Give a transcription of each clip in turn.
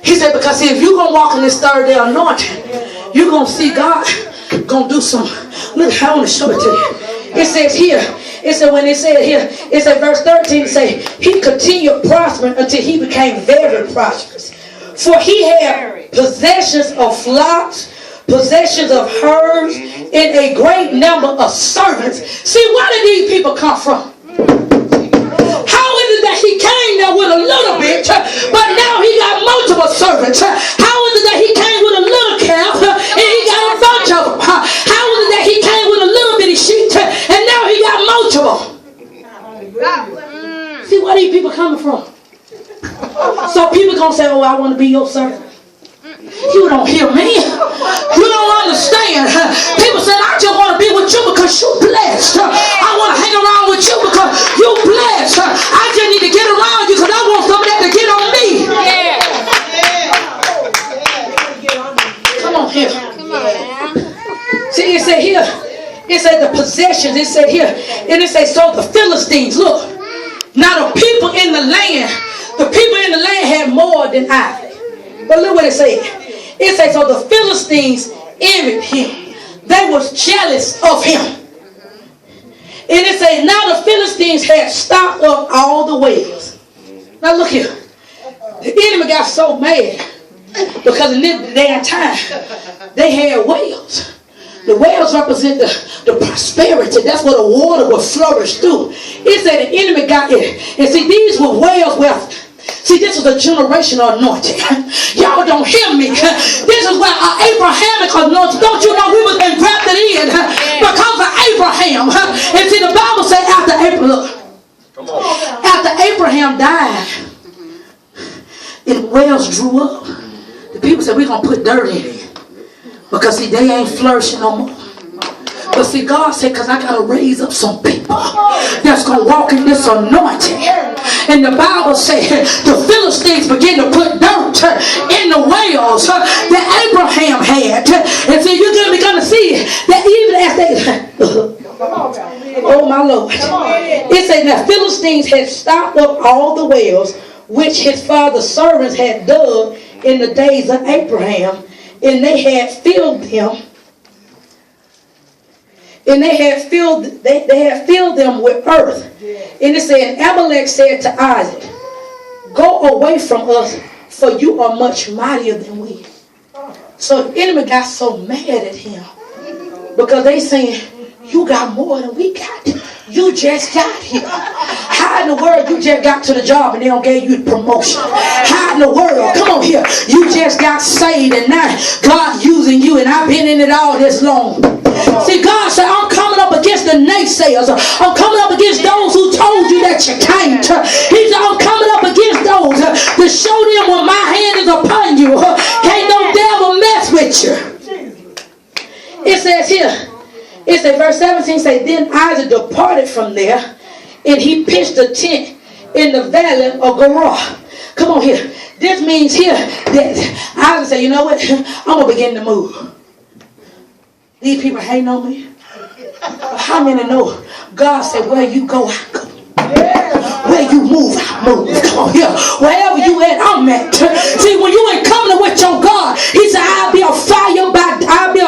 He said, because see, if you're going to walk in this third day anointing, you're going to see God going to do some. Look, I want to show it to you. It says here, it said when it said here, it said verse 13, it say, he continued prospering until he became very prosperous. For he had possessions of flocks, possessions of herds, and a great number of servants. See, where did these people come from? How is it that he came there with a little bit, but now he got multiple servants? How is it that he came with a little calf, and he got a bunch of them? How is it that he came with a little bitty sheep, and now he got multiple? See, where these people coming from? So people gonna say, oh, I want to be your servant. You don't hear me. You don't understand. People say, I just want to be with you because you're blessed. I want to hang around with you because you're blessed. I just need to get around you because I want some of that to get on me. Come on here. See, it said here, it said the possessions, it said here, and it said, so the Philistines, look, now the people in the land had more than I. But look what it said. It said, so the Philistines envied him. They was jealous of him. And it said, now the Philistines had stopped up all the wells. Now look here. The enemy got so mad because in this damn time, they had wells. The wells represent the prosperity. That's where the water will flourish through. It said the enemy got it. And see, these were wells where... See, this is a generational anointing. Y'all don't hear me. This is where our Abrahamic anointing. Don't you know we was engrafted in because of Abraham? And see, the Bible said after Abraham died, and wells drew up. The people said, we're going to put dirt in it. Because see, they ain't flourishing no more. But see, God said, because I got to raise up some people that's going to walk in this anointing. And the Bible said the Philistines began to put dirt in the wells that Abraham had. And so you're going to see that even as they... Oh my Lord. It said that Philistines had stopped up all the wells which his father's servants had dug in the days of Abraham. And they had filled them. And they had filled them with earth. And it said, Amalek said to Isaac, go away from us, for you are much mightier than we. So the enemy got so mad at him because they saying, you got more than we got. You just got here. How in the world you just got to the job and they don't give you the promotion? How in the world? Come on here. You just got saved and now God using you and I've been in it all this long. See, God said, I'm coming up against the naysayers. I'm coming up against those who told you that you can't. He said, I'm coming up against those to show them when my hand is upon you. Can't no devil mess with you. It says here, it says verse 17 says, then Isaac departed from there and he pitched a tent in the valley of Gerar. Come on here. This means here that Isaac said, you know what? I'm going to begin to move. These people hating on me. How many know God said, where you go, I go. Where you move, I move. Come on here. Wherever you at, I'm at. See, when you ain't coming with your God, he said, I'll be a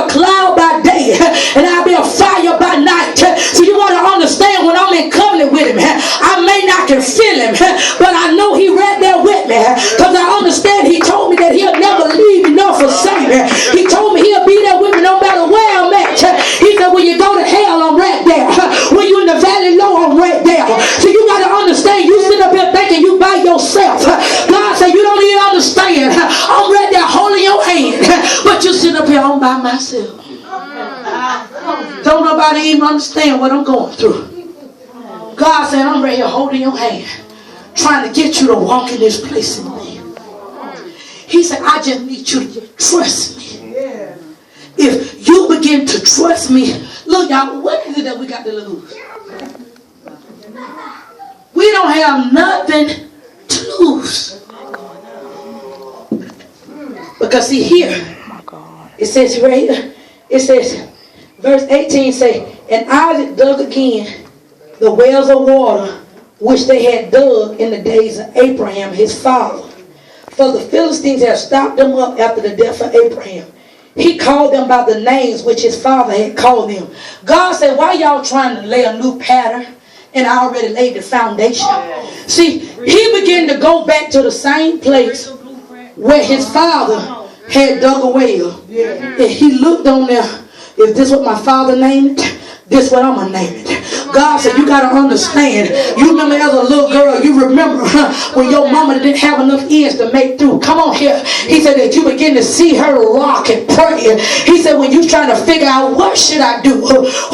cloud by day, and I'll be a fire by night. So you want to understand when I'm in covenant with him, I may not can feel him, but I know he right there with me. Because I understand he told me that he'll never leave me nor forsake me. He told me he'll be there with me no matter where I'm at. He said, when you go to hell, I'm right there. When you're in the valley low, I'm right there. So you got to understand, you sit up here thinking you by yourself. God said, you don't even understand. I'm right there holding your hand. But you sit up here, I'm by myself. Don't nobody even understand what I'm going through. God said, I'm right here holding your hand, trying to get you to walk in this place in me. He said, I just need you to trust me. If you begin to trust me, look y'all, what is it that we got to lose? We don't have nothing to lose. Because see here, it says right here, it says, verse 18 say, and Isaac dug again the wells of water which they had dug in the days of Abraham his father. For the Philistines had stopped them up after the death of Abraham. He called them by the names which his father had called them. God said, why y'all trying to lay a new pattern? And I already laid the foundation. See, he began to go back to the same place where his father had dug a well. And he looked on there. Is this what my father named it? This what I'm going to name it. God said, you got to understand. You remember as a little girl, you remember when your mama didn't have enough ends to make through. Come on here. He said that you begin to see her rock and pray. He said when you trying to figure out what should I do?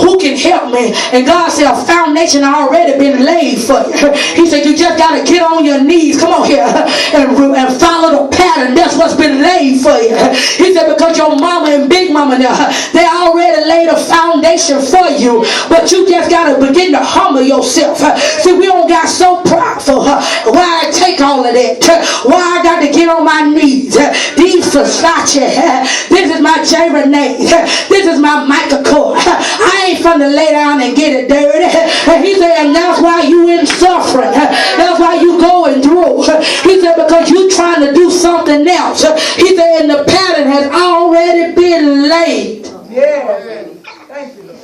Who can help me? And God said a foundation already been laid for you. He said you just got to get on your knees. Come on here. And follow the pattern. That's what's been laid for you. He said because your mama and big mama now, they already laid a foundation for you. But you just got to begin to humble yourself. See, we don't got so prideful. Why I take all of that? Why I got to get on my knees? These Versace. This is my J. Renee. This is my Michael Kors. I ain't finna lay down and get it dirty. And he said, and that's why you in suffering. That's why you going through. He said, because you trying to do something else. He said, and the pattern has already been laid. Yeah. Thank you, Lord.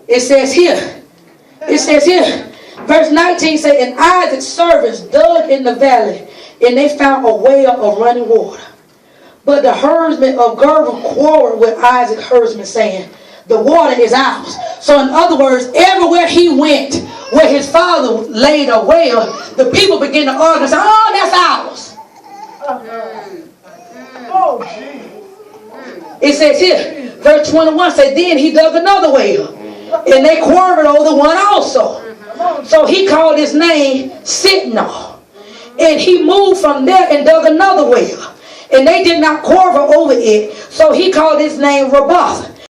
It says here, verse 19 says, and Isaac's servants dug in the valley, and they found a well of running water. But the herdsmen of Gerber quarreled with Isaac's herdsmen, saying, the water is ours. So in other words, everywhere he went, where his father laid a well, the people began to argue and say, oh, that's ours. Oh, Jesus. It says here, verse 21 says, then he dug another well, and they quarreled over the one also. So he called his name Sitnah. And he moved from there and dug another well. And they did not quarrel over it. So he called his name Rabath.